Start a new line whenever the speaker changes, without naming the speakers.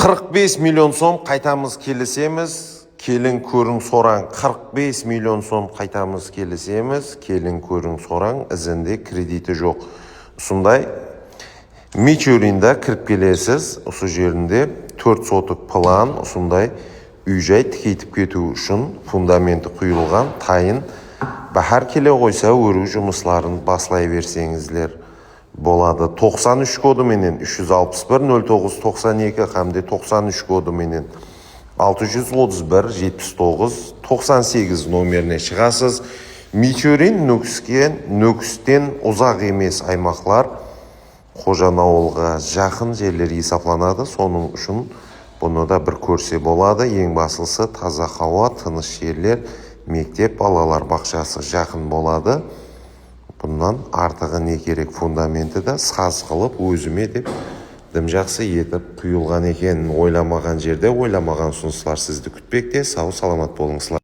45 миллион сом қайтамыз келісеміз. Келін көрің сораң 45 миллион сом қайтамыз келісеміз. Келін көрің сораң ізінде кредиті жоқ. Сондай Мичуринда кіріп келесіз. Осы жерінде 4 сотық план, осындай үй-жай тікейтіп кету үшін фундаменті құйылған тайын. Бәхар келе қойса өру жұмысларын басылай берсеңіздер болады. 93 коды менен 361 09 92 қамде 93 коды менен 631 79 98 номеріне шығасыз. Мичурин Нөкістен ұзақ емес аймақлар Қожан ауылға жақын жерлер есапланады. Соның үшін бұны да бір көрсе болады. Ең басылысы таза хауа, тыныш жерлер, мектеп, балалар бақшасы жақын болады. Бұнан артығы не керек? Фундаменті да саз қылып өзіме деп дым жақсы етіп құйылған екен. Ойламаған жерде ойламаған ұсыныстар сізді күтпекте. Сау саламат болыңыздар.